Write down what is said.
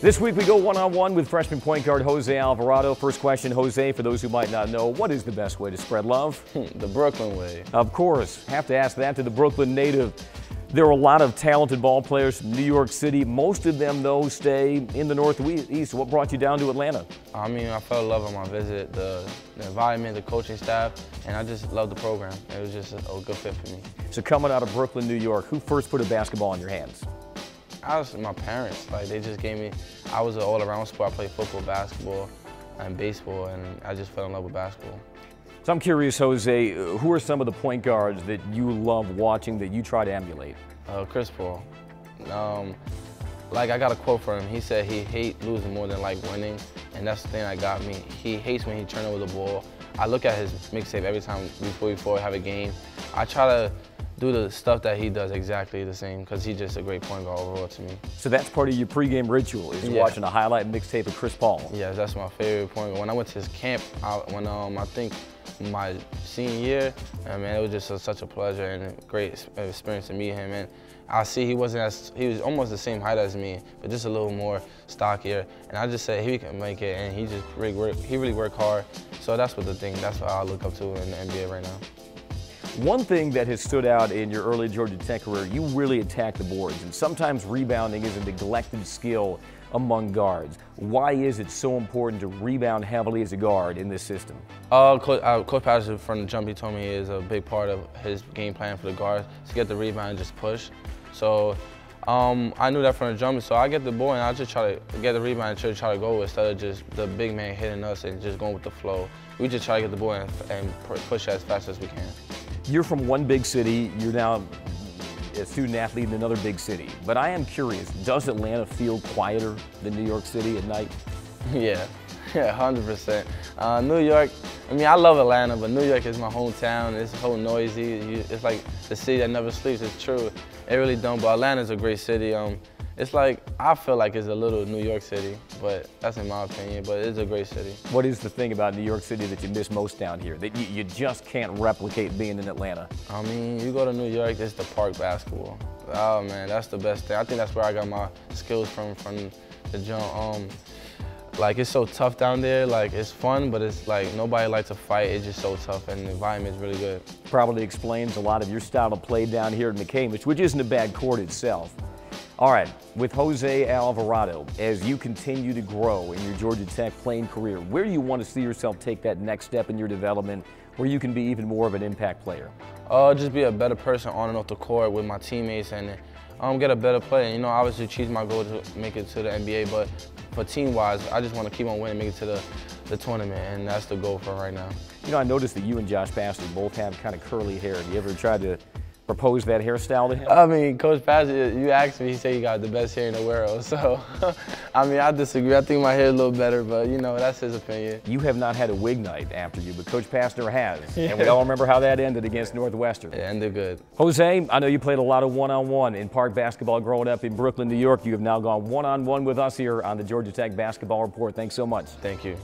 This week we go one-on-one with freshman point guard Jose Alvarado. First question, Jose, for those who might not know, what is the best way to spread love? The Brooklyn way. Of course. Have to ask that to the Brooklyn native. There are a lot of talented ball players from New York City. Most of them, though, stay in the Northeast. What brought you down to Atlanta? I mean, I fell in love on my visit, the environment, the coaching staff, and I just loved the program. It was just a good fit for me. So coming out of Brooklyn, New York, who first put a basketball in your hands? My parents. Like, they just gave me, I was an all-around sport. I played football, basketball, and baseball, and I just fell in love with basketball. So I'm curious, Jose, who are some of the point guards that you love watching that you try to emulate? Chris Paul. Like, I got a quote from him. He said he hates losing more than like winning, and that's the thing that got me. He hates when he turns over the ball. I look at his mixtape every time before we have a game. I try to do the stuff that he does exactly the same because he's just a great point guard overall to me. So that's part of your pregame ritual, is watching a highlight mixtape of Chris Paul? Yeah, that's my favorite point guard. When I went to his camp, I think my senior year, man, it was just such a pleasure and a great experience to meet him. And I see he was almost the same height as me, but just a little more stockier. And I just said he can make it, and he really worked hard. So that's what that's what I look up to in the NBA right now. One thing that has stood out in your early Georgia Tech career, you really attack the boards, and sometimes rebounding is a neglected skill among guards. Why is it so important to rebound heavily as a guard in this system? Coach Patrick, from the jump, he told me is a big part of his game plan for the guards to get the rebound and just push. So I knew that from the jump, so I get the ball and I just try to get the rebound and try to go instead of just the big man hitting us and just going with the flow. We just try to get the ball and push as fast as we can. You're from one big city, you're now a student athlete in another big city. But I am curious, does Atlanta feel quieter than New York City at night? Yeah, 100%. New York, I mean, I love Atlanta, but New York is my hometown. It's so noisy. It's like the city that never sleeps. It's true. It really don't, but Atlanta's a great city. It's like, I feel like it's a little New York City, but that's in my opinion, but it's a great city. What is the thing about New York City that you miss most down here, that you just can't replicate being in Atlanta? I mean, you go to New York, it's the park basketball. Oh man, that's the best thing. I think that's where I got my skills from the jump. Like, it's so tough down there. Like, it's fun, but it's like nobody likes to fight. It's just so tough, and the environment is really good. Probably explains a lot of your style of play down here in McCamish, which isn't a bad court itself. All right, with Jose Alvarado, as you continue to grow in your Georgia Tech playing career, where do you want to see yourself take that next step in your development where you can be even more of an impact player? Just be a better person on and off the court with my teammates and get a better play. You know, obviously choose my goal to make it to the NBA, but for team-wise, I just want to keep on winning, make it to the tournament, and that's the goal for right now. You know, I noticed that you and Josh Pastor both have kind of curly hair. Have you ever tried to propose that hairstyle to him? I mean, Coach Pastor, you asked me, he said he got the best hair in the world. So, I mean, I disagree. I think my hair is a little better, but, you know, that's his opinion. You have not had a wig night after you, but Coach Pastor has. Yeah. And we all remember how that ended against Northwestern. It ended good. Jose, I know you played a lot of one-on-one in park basketball growing up in Brooklyn, New York. You have now gone one-on-one with us here on the Georgia Tech Basketball Report. Thanks so much. Thank you.